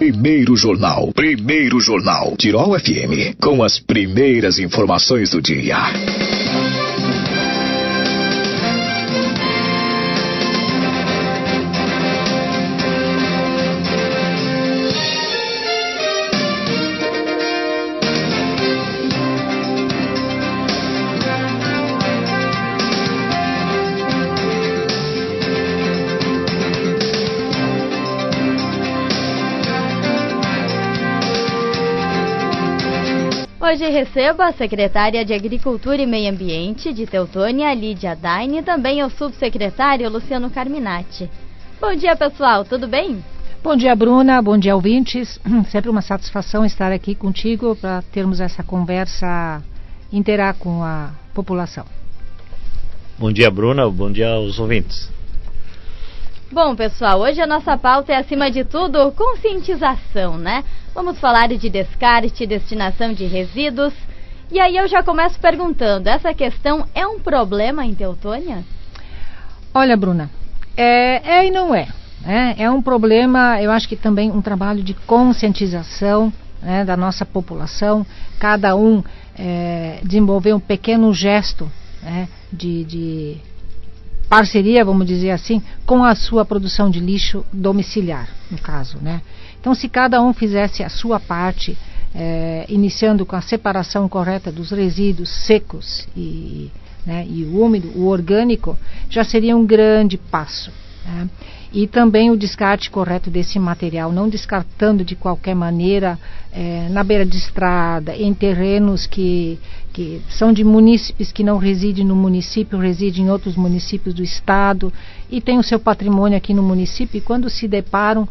Primeiro Jornal Tirol FM, com as primeiras informações do dia. Hoje recebo a secretária de Agricultura e Meio Ambiente de Teutônia, Lídia Daine, e também o subsecretário Luciano Carminati. Bom dia, pessoal, tudo bem? Bom dia, Bruna, bom dia, ouvintes. Sempre uma satisfação estar aqui contigo para termos essa conversa inteira com a população. Bom dia, Bruna, bom dia aos ouvintes. Bom, pessoal, hoje a nossa pauta é, acima de tudo, conscientização, né? Vamos falar de descarte, destinação de resíduos. E aí eu já começo perguntando, essa questão é um problema em Teutônia? Olha, Bruna, é e não é. É um problema, eu acho que também um trabalho de conscientização, né, da nossa população. Cada um desenvolver um pequeno gesto, né, de parceria, vamos dizer assim, com a sua produção de lixo domiciliar, no caso, né? Então, se cada um fizesse a sua parte, iniciando com a separação correta dos resíduos secos e o úmido, o orgânico, já seria um grande passo, né? E também o descarte correto desse material, não descartando de qualquer maneira na beira de estrada, em terrenos que são de munícipes que não residem no município, residem em outros municípios do estado e têm o seu patrimônio aqui no município, e quando se deparam,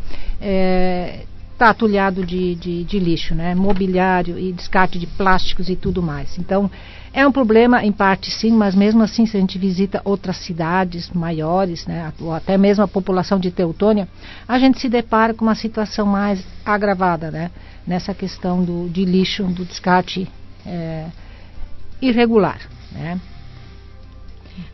está atulhado de lixo, né? Mobiliário e descarte de plásticos e tudo mais. Então, é um problema em parte sim, mas mesmo assim, se a gente visita outras cidades maiores, né, ou até mesmo a população de Teutônia, a gente se depara com uma situação mais agravada, né, nessa questão de lixo, do descarte irregular, né.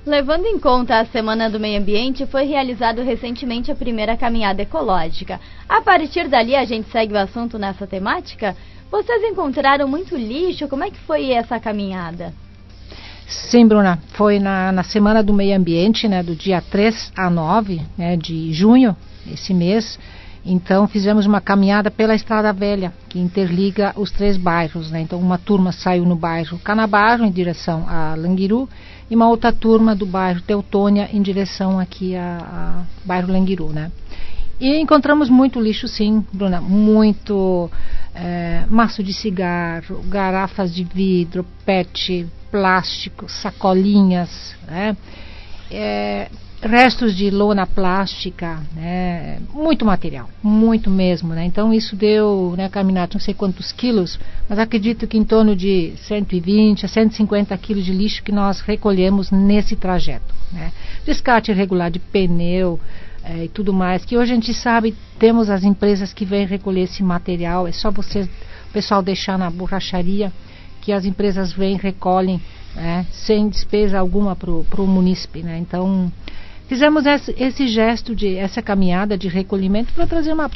Levando em conta a Semana do Meio Ambiente, foi realizado recentemente a primeira caminhada ecológica. A partir dali, a gente segue o assunto nessa temática? Vocês encontraram muito lixo? Como é que foi essa caminhada? Sim, Bruna, foi na Semana do Meio Ambiente, né, do dia 3 a 9, né, de junho, esse mês. Então, fizemos uma caminhada pela Estrada Velha, que interliga os 3 bairros, né? Então, uma turma saiu no bairro Canabarro, em direção a Languiru, e uma outra turma do bairro Teutônia, em direção aqui a bairro Languiru, né? E encontramos muito lixo, sim, Bruna, muito maço de cigarro, garrafas de vidro, PET, plástico, sacolinhas, né? Restos de lona plástica, né? Muito material, muito mesmo, né? Então isso deu, né, Carminati, não sei quantos quilos, mas acredito que em torno de 120 a 150 quilos de lixo que nós recolhemos nesse trajeto, né? Descarte irregular de pneu e tudo mais, que hoje a gente sabe, temos as empresas que vêm recolher esse material, é só o pessoal deixar na borracharia, que as empresas vêm, recolhem, né, sem despesa alguma para o munícipe, né? Então, fizemos esse gesto, essa caminhada de recolhimento para trazer um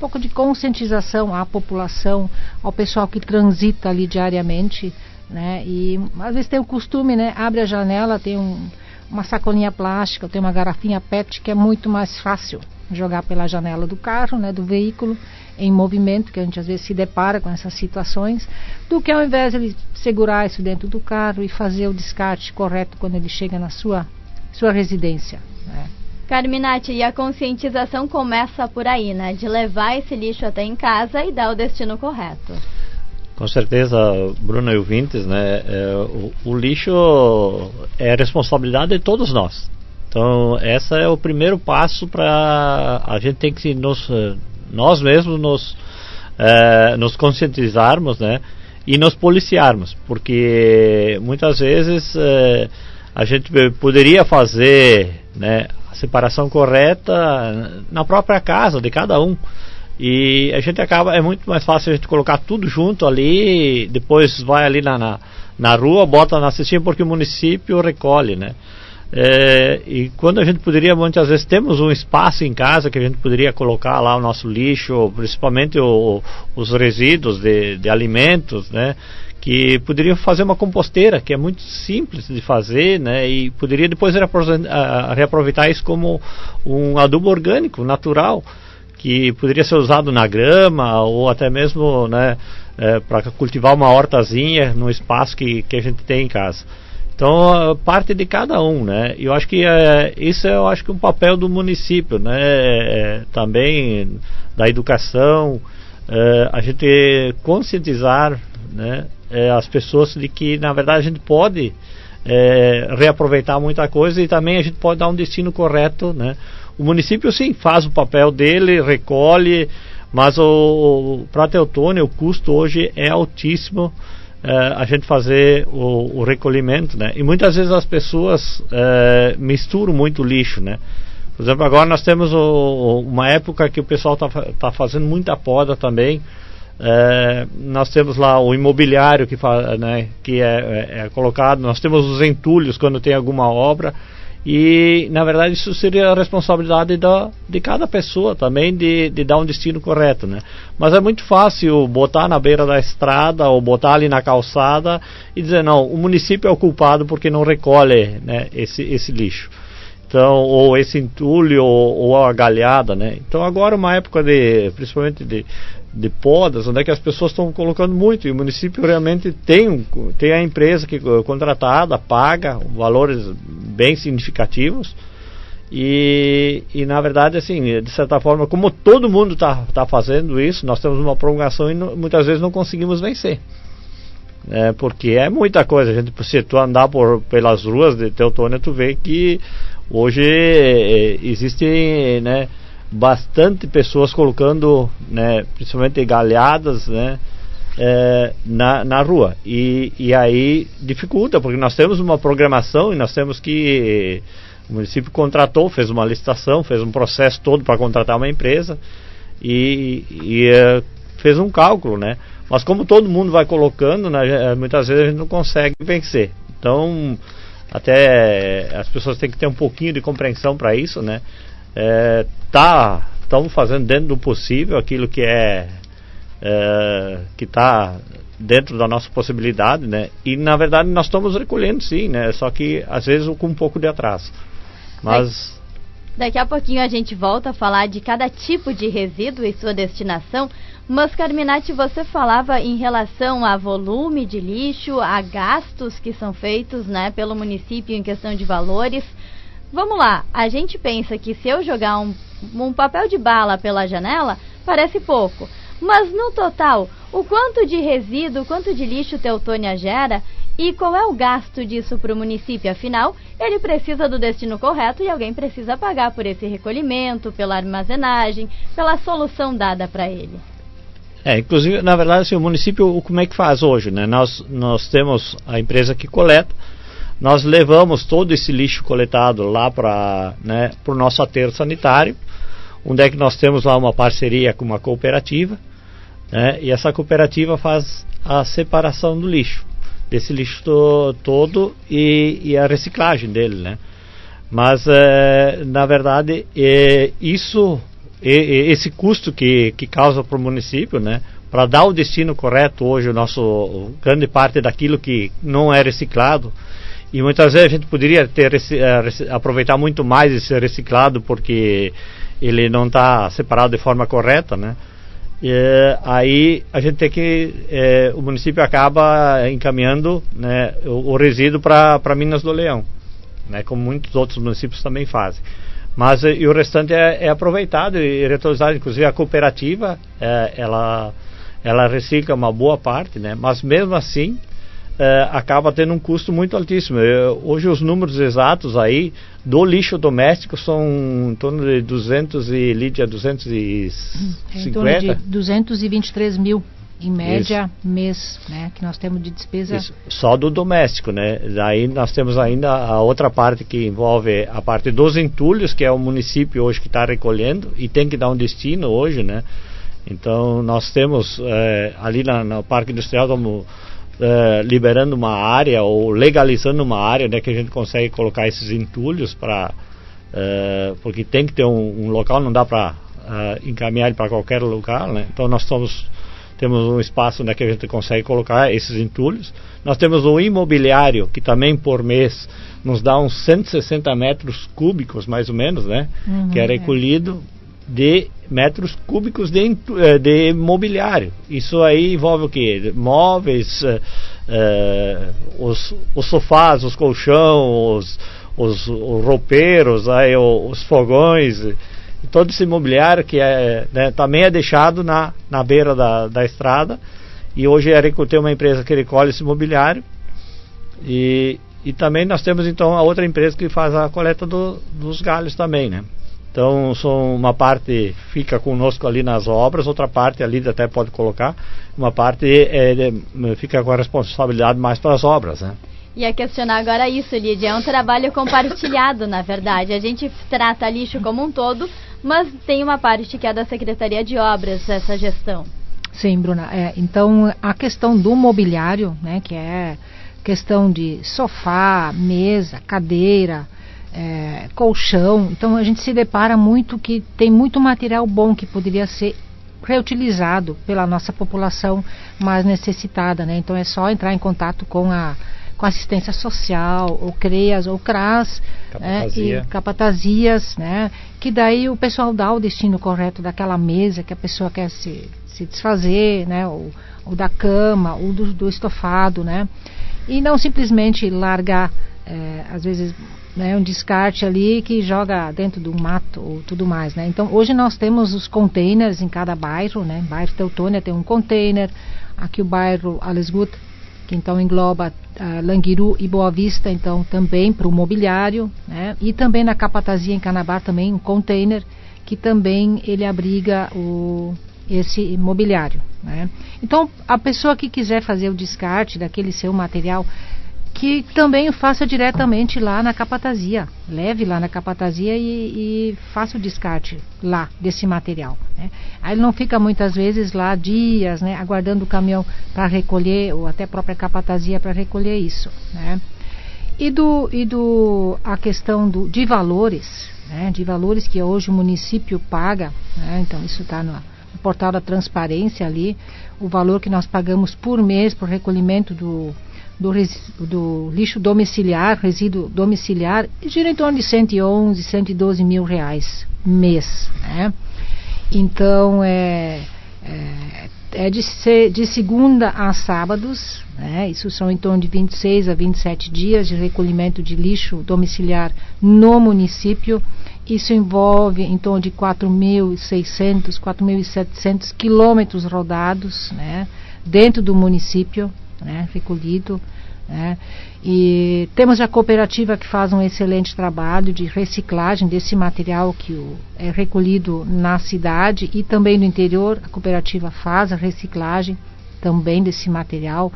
pouco de conscientização à população, ao pessoal que transita ali diariamente, né? E às vezes tem o costume, né? Abre a janela, tem uma sacolinha plástica, tem uma garrafinha PET, que é muito mais fácil jogar pela janela do carro, né, do veículo em movimento, que a gente às vezes se depara com essas situações, do que ao invés de ele segurar isso dentro do carro e fazer o descarte correto quando ele chega na sua residência, né. Carminati, e a conscientização começa por aí, né, de levar esse lixo até em casa e dar o destino correto. Com certeza, Bruna e ouvintes, né, o lixo é a responsabilidade de todos nós. Então, esse é o primeiro passo para a gente tem que nós mesmos nos conscientizarmos, né, e nos policiarmos, porque muitas vezes a gente poderia fazer, né, a separação correta na própria casa de cada um. E a gente é muito mais fácil a gente colocar tudo junto ali, depois vai ali na rua, bota na cestinha porque o município recolhe, né? E quando a gente poderia, muitas vezes, temos um espaço em casa que a gente poderia colocar lá o nosso lixo, principalmente os resíduos de alimentos, né? Que poderiam fazer uma composteira, que é muito simples de fazer, né? E poderia depois reaproveitar isso como um adubo orgânico, natural, que poderia ser usado na grama ou até mesmo, né, para cultivar uma hortazinha no espaço que a gente tem em casa. Então, parte de cada um, né? Eu acho que isso é um papel do município, né? Também da educação, a gente conscientizar, né, as pessoas de que, na verdade, a gente pode reaproveitar muita coisa e também a gente pode dar um destino correto, né? O município, sim, faz o papel dele, recolhe, mas para Teutônia o custo hoje é altíssimo, a gente fazer o recolhimento, né? E muitas vezes as pessoas misturam muito lixo, né? Por exemplo, agora nós temos uma época que o pessoal tá fazendo muita poda também. Nós temos lá o imobiliário que é colocado, nós temos os entulhos quando tem alguma obra, e na verdade isso seria a responsabilidade de cada pessoa também de dar um destino correto, né? Mas é muito fácil botar na beira da estrada ou botar ali na calçada e dizer, não, o município é o culpado porque não recolhe, né, esse lixo. Então, ou esse entulho ou a galhada, né? Então agora uma época principalmente de podas, onde é que as pessoas estão colocando muito, e o município realmente tem a empresa que contratada, paga valores bem significativos, e na verdade, assim, de certa forma, como todo mundo está fazendo isso, nós temos uma prolongação e muitas vezes não conseguimos vencer. Porque é muita coisa. Se tu andar pelas ruas de Teutônia, tu vê que hoje existem, né, bastante pessoas colocando, né, principalmente galhadas, né, na rua, e aí dificulta, porque nós temos uma programação e nós temos que o município contratou, fez uma licitação, fez um processo todo para contratar uma empresa e fez um cálculo, né? Mas como todo mundo vai colocando, né, muitas vezes a gente não consegue vencer. Então, até as pessoas têm que ter um pouquinho de compreensão para isso, né? Estamos fazendo dentro do possível aquilo que está dentro da nossa possibilidade, né? E na verdade nós estamos recolhendo, sim, né? Só que às vezes com um pouco de atraso. Mas daqui a pouquinho a gente volta a falar de cada tipo de resíduo e sua destinação. Mas, Carminati, você falava em relação a volume de lixo, a gastos que são feitos, né, pelo município em questão de valores. Vamos lá, a gente pensa que se eu jogar um papel de bala pela janela, parece pouco. Mas no total, o quanto de resíduo, quanto de lixo Teutônia gera e qual é o gasto disso para o município? Afinal, ele precisa do destino correto e alguém precisa pagar por esse recolhimento, pela armazenagem, pela solução dada para ele. Inclusive, na verdade, assim, o município, como é que faz hoje, né? Nós temos a empresa que coleta, nós levamos todo esse lixo coletado lá para, né, o nosso aterro sanitário, onde é que nós temos lá uma parceria com uma cooperativa, né, e essa cooperativa faz a separação do lixo, desse lixo todo e a reciclagem dele, né? Mas, na verdade, esse custo que causa para o município, né, para dar o destino correto hoje, grande parte daquilo que não é reciclado, e muitas vezes a gente poderia aproveitar muito mais esse reciclado porque ele não está separado de forma correta, né? Aí a gente tem que o município acaba encaminhando, né, o resíduo para Minas do Leão, né, como muitos outros municípios também fazem. Mas e o restante é aproveitado e reutilizado. Inclusive a cooperativa ela recicla uma boa parte, né? Mas mesmo assim acaba tendo um custo muito altíssimo. Hoje os números exatos aí do lixo doméstico são em torno de 250 em torno de 223 mil em média, isso, mês, né, que nós temos de despesa. Isso, só do doméstico, né? Daí nós temos ainda a outra parte que envolve a parte dos entulhos, que é o município hoje que está recolhendo e tem que dar um destino hoje, né? Então nós temos ali no Parque Industrial, estamos liberando uma área ou legalizando uma área, né, que a gente consegue colocar esses entulhos porque tem que ter um local, não dá para encaminhar ele para qualquer lugar, né? Então nós temos um espaço, né, que a gente consegue colocar esses entulhos. Nós temos um imobiliário que também por mês nos dá uns 160 metros cúbicos mais ou menos, né, que é recolhido de metros cúbicos de mobiliário. Isso aí envolve o quê? Móveis, os sofás, os colchões, os roupeiros, aí, os fogões, todo esse mobiliário que né, também é deixado na beira da estrada. E hoje tem uma empresa que recolhe esse mobiliário, e também nós temos então a outra empresa que faz a coleta dos galhos também, né? Então uma parte fica conosco ali nas obras, outra parte ali até pode colocar, uma parte fica com a responsabilidade mais para as obras, né? Ia questionar agora isso, Lídia. É um trabalho compartilhado, na verdade. A gente trata lixo como um todo, mas tem uma parte que é da Secretaria de Obras, essa gestão. Sim, Bruna. Então, a questão do mobiliário, né, que é questão de sofá, mesa, cadeira, colchão. Então, a gente se depara muito que tem muito material bom que poderia ser reutilizado pela nossa população mais necessitada, né? Então, é só entrar em contato com a assistência social, ou CREAS, ou CRAS, e capatazias, né? Que daí o pessoal dá o destino correto daquela mesa que a pessoa quer se desfazer, né? Ou da cama, ou do estofado, né? E não simplesmente largar, às vezes, né, um descarte ali que joga dentro do mato ou tudo mais, né? Então, hoje nós temos os containers em cada bairro, né? Bairro Teutônia tem um container, aqui o bairro Alesgut, que então engloba Languiru e Boa Vista, então também para o mobiliário, né? E também na Capatazia em Canabar também um container que também ele abriga esse mobiliário, né? Então a pessoa que quiser fazer o descarte daquele seu material, que também o faça diretamente lá na Capatazia, leve lá na Capatazia e faça o descarte lá desse material, né? Aí ele não fica muitas vezes lá dias, né, aguardando o caminhão para recolher, ou até a própria Capatazia para recolher isso, né? E a questão de valores, né, de valores que hoje o município paga, né? Então isso está no portal da transparência ali, o valor que nós pagamos por mês por recolhimento do lixo domiciliar, resíduo domiciliar, gira em torno de 111, 112 mil reais mês, né? Então de segunda a sábados, né? Isso são em torno de 26 a 27 dias de recolhimento de lixo domiciliar no município. Isso envolve em torno de 4.600, 4.700 quilômetros rodados, né, dentro do município, né, recolhido, né? E temos a cooperativa que faz um excelente trabalho de reciclagem desse material que é recolhido na cidade e também no interior. A cooperativa faz a reciclagem também desse material,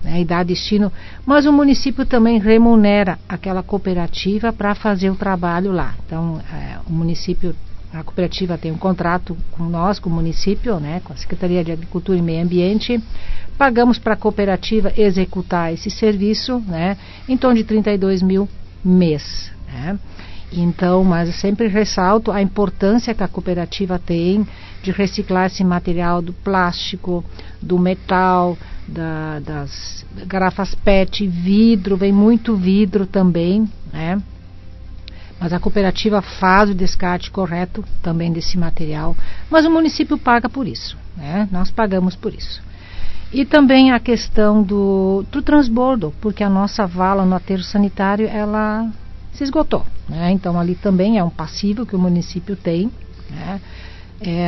né, e dá destino, mas o município também remunera aquela cooperativa para fazer o trabalho lá. Então o município, a cooperativa tem um contrato com nós, com o município, né, com a Secretaria de Agricultura e Meio Ambiente. Pagamos para a cooperativa executar esse serviço, né, em torno de 32 mil mês, né? Então, mas eu sempre ressalto a importância que a cooperativa tem de reciclar esse material do plástico, do metal, das garrafas PET, vidro, vem muito vidro também, né? Mas a cooperativa faz o descarte correto também desse material, mas o município paga por isso, né? Nós pagamos por isso. E também a questão do transbordo, porque a nossa vala no aterro sanitário, ela se esgotou, né? Então ali também é um passivo que o município tem, né?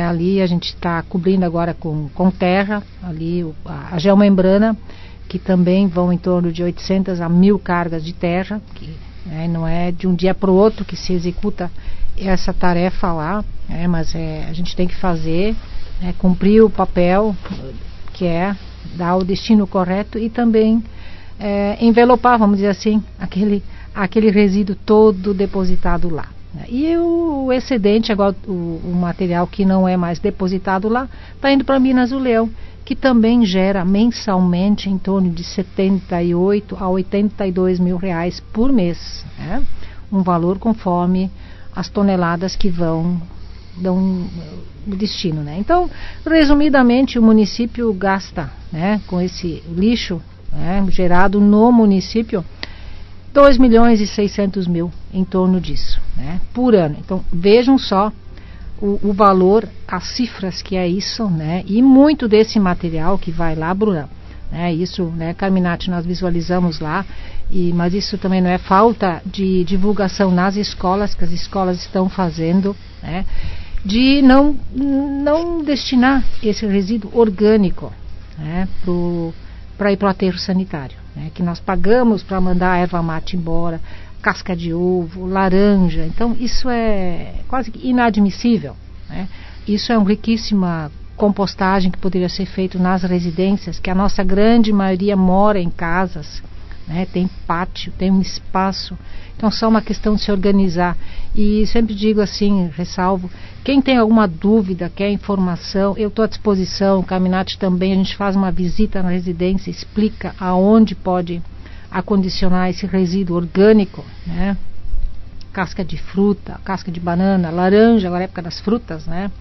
Ali a gente está cobrindo agora com terra, ali a geomembrana, que também vão em torno de 800 a 1.000 cargas de terra, que, né, não é de um dia para o outro que se executa essa tarefa lá, né, mas a gente tem que fazer, né, cumprir o papel que é dar o destino correto e também envelopar, vamos dizer assim, aquele resíduo todo depositado lá. E o excedente, agora o material que não é mais depositado lá, está indo para Minas do Leão, que também gera mensalmente em torno de 78 a 82 mil reais por mês, né? Um valor conforme as toneladas que dão o destino, né? Então, resumidamente, o município gasta, né, com esse lixo, né, gerado no município, 2.600.000 em torno disso, né, por ano. Então, vejam só o valor, as cifras que é isso, né, e muito desse material que vai lá, Bruna, né, isso, né, Carminati, nós visualizamos lá, mas isso também não é falta de divulgação nas escolas, que as escolas estão fazendo, né, de não destinar esse resíduo orgânico, né, para ir para o aterro sanitário, né, que nós pagamos para mandar a erva mate embora, casca de ovo, laranja. Então isso é quase que inadmissível, né? Isso é uma riquíssima compostagem que poderia ser feito nas residências, que a nossa grande maioria mora em casas, né? Tem pátio, tem um espaço. Então só uma questão de se organizar. E sempre digo assim, ressalvo, quem tem alguma dúvida, quer informação, eu estou à disposição, o Carminati também, a gente faz uma visita na residência, explica aonde pode acondicionar esse resíduo orgânico, né? Casca de fruta, casca de banana, laranja, agora é época das frutas, né?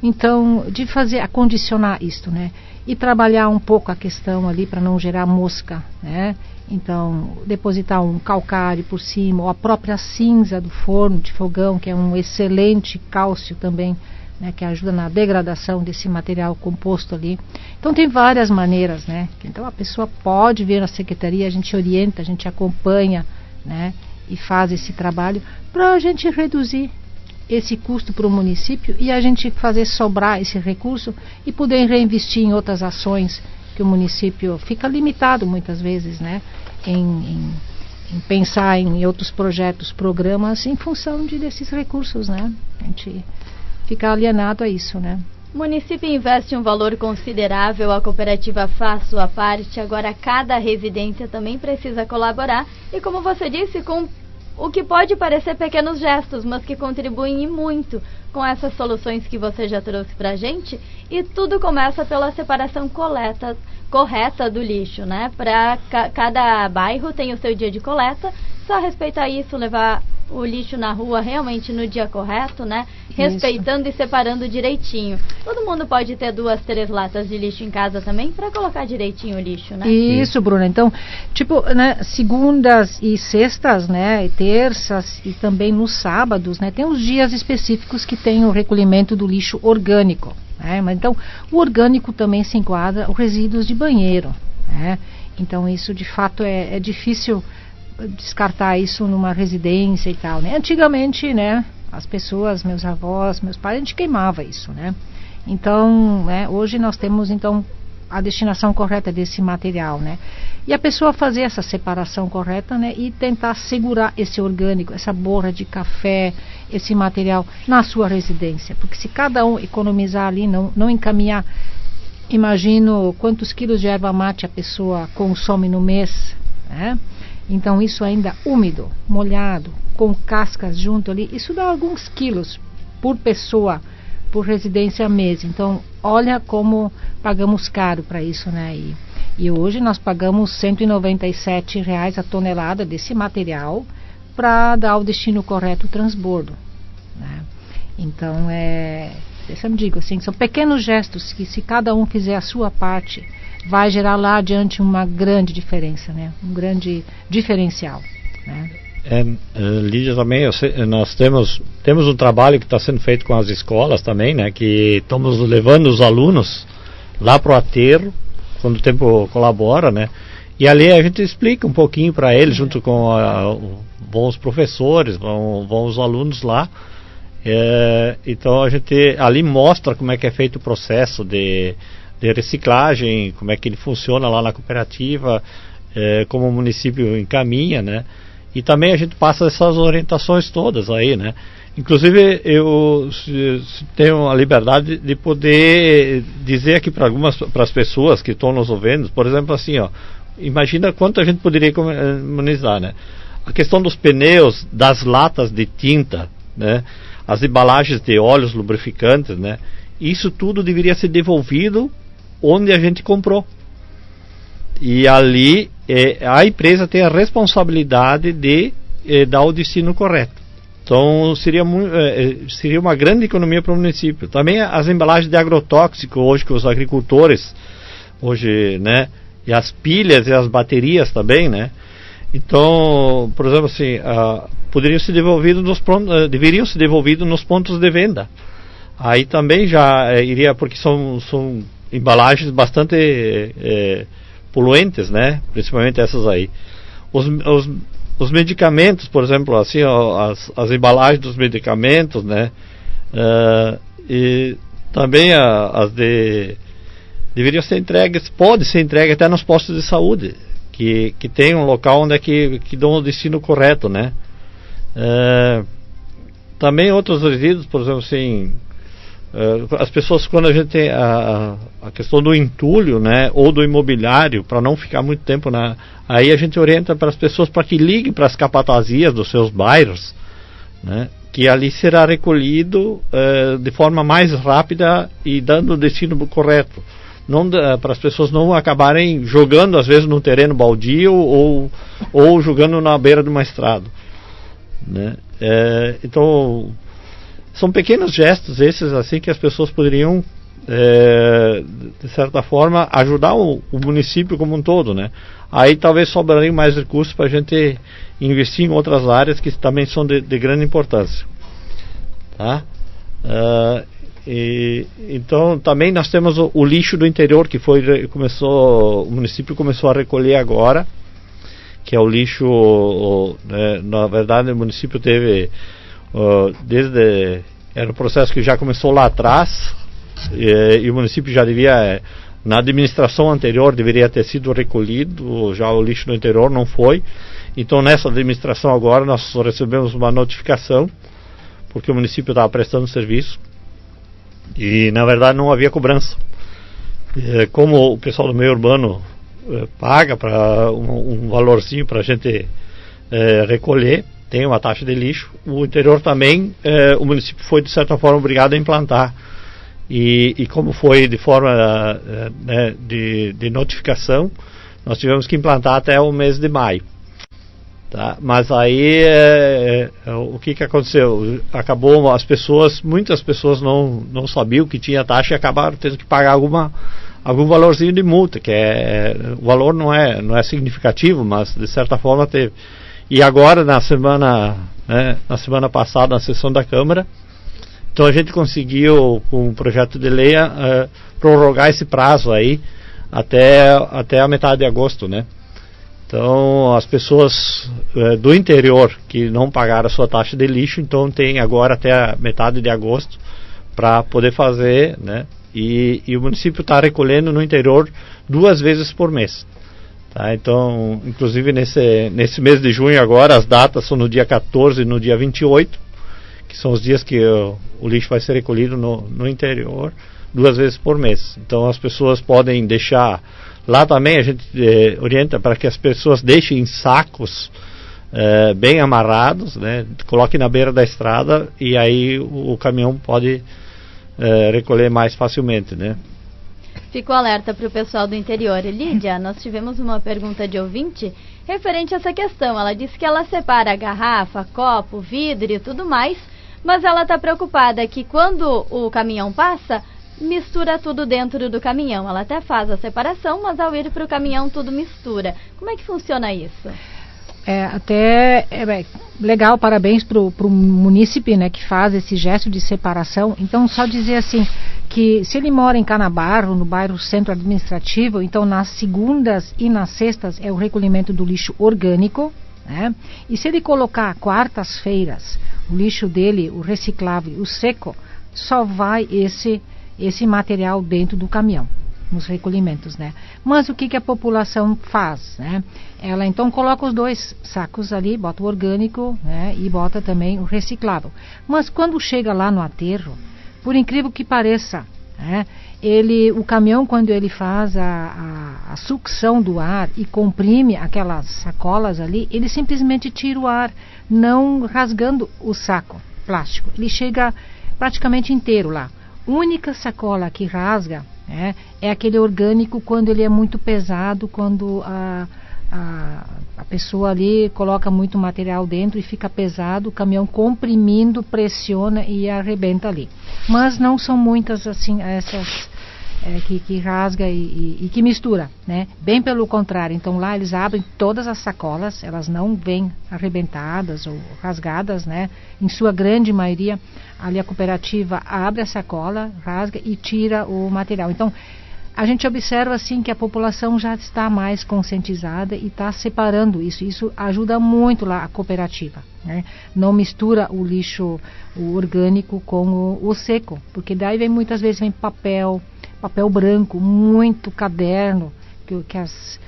Então, de fazer, acondicionar isto, né? E trabalhar um pouco a questão ali para não gerar mosca, né? Então, depositar um calcário por cima, ou a própria cinza do forno de fogão, que é um excelente cálcio também, né, que ajuda na degradação desse material composto ali. Então tem várias maneiras, né? Então a pessoa pode vir na secretaria, a gente orienta, a gente acompanha, né, e faz esse trabalho para a gente reduzir esse custo para o município e a gente fazer sobrar esse recurso e poder reinvestir em outras ações que o município fica limitado muitas vezes, né, em pensar em outros projetos, programas em função desses recursos, né? A gente fica alienado a isso, né? O município investe um valor considerável, a cooperativa faz sua parte, agora cada residência também precisa colaborar e, como você disse, com o que pode parecer pequenos gestos, mas que contribuem e muito com essas soluções que você já trouxe pra gente. E tudo começa pela separação correta do lixo, né? Para cada bairro tem o seu dia de coleta, só respeitar isso, levar o lixo na rua realmente no dia correto, né? Respeitando e separando direitinho. Todo mundo pode ter 2, 3 latas de lixo em casa também para colocar direitinho o lixo, né? Isso, Bruna. Então, tipo, né, segundas e sextas, né, e terças e também nos sábados, né, tem os dias específicos que tem o recolhimento do lixo orgânico, né? Mas então, o orgânico também se enquadra os resíduos de banheiro, né? Então, isso de fato é difícil descartar isso numa residência e tal, né? Antigamente, né, as pessoas, meus avós, meus pais, a gente queimava isso, né? Então, né, hoje nós temos então a destinação correta desse material, né? E a pessoa fazer essa separação correta, né, e tentar segurar esse orgânico, essa borra de café, esse material na sua residência, porque se cada um economizar ali, não encaminhar, imagino quantos quilos de erva mate a pessoa consome no mês, né? Então isso ainda úmido, molhado, com cascas junto ali, isso dá alguns quilos por pessoa, por residência mês. Então olha como pagamos caro para isso, né? E hoje nós pagamos R$197 a tonelada desse material para dar o destino correto, o transbordo, né? Então eu sempre digo assim, são pequenos gestos que se cada um fizer a sua parte, vai gerar lá adiante uma grande diferença, né? Um grande diferencial, né? Lídia, também nós temos um trabalho que está sendo feito com as escolas também, né? Que estamos levando os alunos lá para o aterro, quando o tempo colabora, né? E ali a gente explica um pouquinho para eles, junto com vão os professores, vão os alunos lá. Então a gente ali mostra como é que é feito o processo de reciclagem, como é que ele funciona lá na cooperativa, como o município encaminha, né? E também a gente passa essas orientações todas aí, né? Inclusive eu tenho a liberdade de poder dizer aqui para as pessoas que estão nos ouvindo, por exemplo, assim, ó, imagina quanto a gente poderia economizar, né? A questão dos pneus, das latas de tinta, né? As embalagens de óleos lubrificantes, né? Isso tudo deveria ser devolvido onde a gente comprou. E ali a empresa tem a responsabilidade de dar o destino correto. Então seria uma grande economia para o município. Também as embalagens de agrotóxico hoje que os agricultores hoje, né, e as pilhas e as baterias também, né. Então, por exemplo, assim, deveriam ser devolvidos nos pontos de venda. Aí também já iria, porque são embalagens bastante poluentes, né, principalmente essas aí. Os medicamentos, por exemplo, assim, as embalagens dos medicamentos, né, e também deveriam ser entregues, pode ser entregue até nos postos de saúde, que tem um local onde que dão o destino correto, né. Também outros resíduos, por exemplo, assim, as pessoas, quando a gente tem a questão do entulho, né, ou do imobiliário, para não ficar muito tempo aí a gente orienta para as pessoas para que liguem para as capatazias dos seus bairros, né, que ali será recolhido de forma mais rápida e dando o destino correto, para as pessoas não acabarem jogando às vezes no terreno baldio ou jogando na beira de uma estrada, né. Então são pequenos gestos esses assim que as pessoas poderiam de certa forma ajudar o município como um todo, né? Aí talvez sobrariam mais recursos para a gente investir em outras áreas que também são de grande importância, tá? Então também nós temos o lixo do interior que o município começou a recolher agora, que é o lixo, na verdade o município teve era um processo que já começou lá atrás, e o município já devia, na administração anterior deveria ter sido recolhido, já o lixo no interior não foi. Então nessa administração agora nós recebemos uma notificação, porque o município estava prestando serviço e na verdade não havia cobrança. Como o pessoal do meio urbano paga para um valorzinho para a gente recolher, tem uma taxa de lixo, o interior também, o município foi de certa forma obrigado a implantar, e como foi de forma de notificação, nós tivemos que implantar até o mês de maio, tá? Mas aí o que aconteceu? Muitas pessoas não sabiam que tinha taxa e acabaram tendo que pagar algum valorzinho de multa, que o valor não é significativo, mas de certa forma teve. E agora na semana passada na sessão da Câmara, então a gente conseguiu com um projeto de lei prorrogar esse prazo aí até a metade de agosto, né? Então as pessoas do interior que não pagaram a sua taxa de lixo, então tem agora até a metade de agosto para poder fazer, né? E o município está recolhendo no interior 2 vezes por mês. Tá, então, inclusive nesse mês de junho agora, as datas são no dia 14 e no dia 28, que são os dias que o lixo vai ser recolhido no interior 2 vezes por mês. Então as pessoas podem deixar, lá também a gente orienta para que as pessoas deixem em sacos bem amarrados, né, coloquem na beira da estrada e aí o caminhão pode recolher mais facilmente, né. Ficou alerta para o pessoal do interior. Lídia, nós tivemos uma pergunta de ouvinte referente a essa questão. Ela disse que ela separa a garrafa, copo, vidro e tudo mais, mas ela está preocupada que quando o caminhão passa, mistura tudo dentro do caminhão. Ela até faz a separação, mas ao ir para o caminhão tudo mistura. Como é que funciona isso? Legal, parabéns para o munícipe, né, que faz esse gesto de separação. Então, só dizer assim, que se ele mora em Canabarro, no bairro Centro Administrativo, então nas segundas e nas sextas é o recolhimento do lixo orgânico, né? E se ele colocar quartas-feiras o lixo dele, o reciclável, o seco, só vai esse material dentro do caminhão, nos recolhimentos, né? Mas o que a população faz, né? Ela então coloca os 2 sacos ali, bota o orgânico, né? E bota também o reciclável. Mas quando chega lá no aterro, por incrível que pareça, né? O caminhão, quando ele faz a sucção do ar e comprime aquelas sacolas ali, ele simplesmente tira o ar, não rasgando o saco plástico. Ele chega praticamente inteiro lá. Única sacola que rasga É aquele orgânico quando ele é muito pesado, quando a pessoa ali coloca muito material dentro e fica pesado, o caminhão comprimindo, pressiona e arrebenta ali. Mas não são muitas assim essas que rasga e que mistura, né? Bem pelo contrário, então lá eles abrem todas as sacolas, elas não vêm arrebentadas ou rasgadas, né? Em sua grande maioria, ali a cooperativa abre a sacola, rasga e tira o material. Então, a gente observa assim que a população já está mais conscientizada e está separando isso. Isso ajuda muito lá a cooperativa, né? Não mistura o lixo, o orgânico com o seco, porque daí vem muitas vezes papel branco, muito caderno que as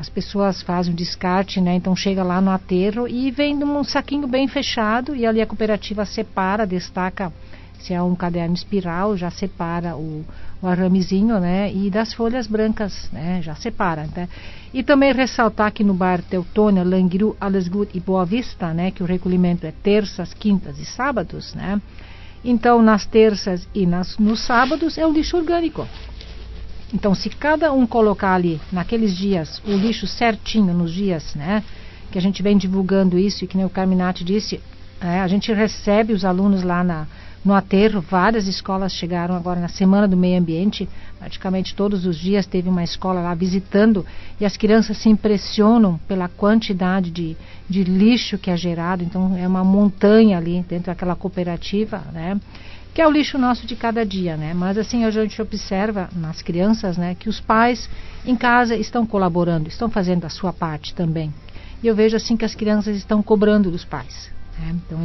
pessoas fazem o descarte, né? Então chega lá no aterro e vem num saquinho bem fechado e ali a cooperativa separa, destaca se é um caderno espiral, já separa o aramezinho, né? E das folhas brancas, né? Já separa, né? E também ressaltar que no bairro Teutônia, Langiru, Alesgut e Boa Vista, né? Que o recolhimento é terças, quintas e sábados, né? Então, nas terças e nos sábados é o lixo orgânico. Então, se cada um colocar ali, naqueles dias, o lixo certinho nos dias, né? Que a gente vem divulgando isso e que nem o Carminati disse, a gente recebe os alunos lá no aterro, várias escolas chegaram agora na Semana do Meio Ambiente, praticamente todos os dias teve uma escola lá visitando e as crianças se impressionam pela quantidade de lixo que é gerado, então é uma montanha ali dentro daquela cooperativa, né? Que é o lixo nosso de cada dia, né? Mas assim a gente observa nas crianças, né? Que os pais em casa estão colaborando, estão fazendo a sua parte também. E eu vejo assim que as crianças estão cobrando dos pais, né? Então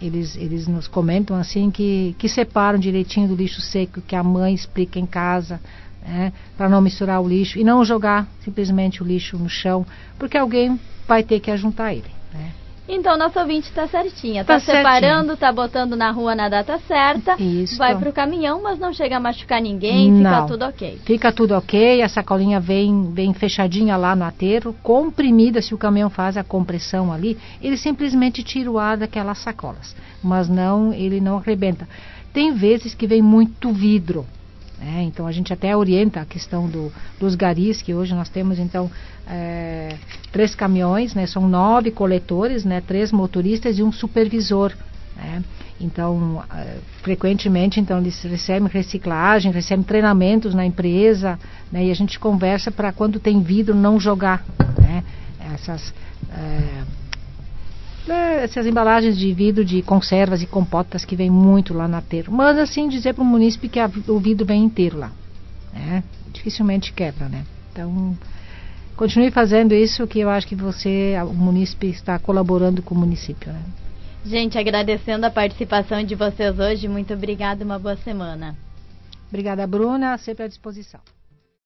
eles nos comentam assim que separam direitinho do lixo seco, que a mãe explica em casa, né, para não misturar o lixo e não jogar simplesmente o lixo no chão, porque alguém vai ter que ajuntar ele, né? Então, nosso ouvinte está certinha, está separando, está botando na rua na data certa, isso. Vai para o caminhão, mas não chega a machucar ninguém, fica tudo ok. Fica tudo ok, a sacolinha vem fechadinha lá no aterro, comprimida, se o caminhão faz a compressão ali, ele simplesmente tira o ar daquelas sacolas, mas ele não arrebenta. Tem vezes que vem muito vidro, né? Então a gente até orienta a questão dos garis, que hoje nós temos então 3 caminhões, né? São 9 coletores, né? 3 motoristas e um supervisor, né? Então frequentemente então eles recebem reciclagem, recebem treinamentos na empresa, né? E a gente conversa para quando tem vidro não jogar, né? Essas embalagens de vidro de conservas e compotas que vem muito lá no aterro. Mas assim dizer para o munícipe que o vidro vem inteiro lá, né? Dificilmente quebra, né? Então continue fazendo isso, que eu acho que o munícipe está colaborando com o município, né? Gente, agradecendo a participação de vocês hoje, muito obrigada, uma boa semana. Obrigada, Bruna, sempre à disposição.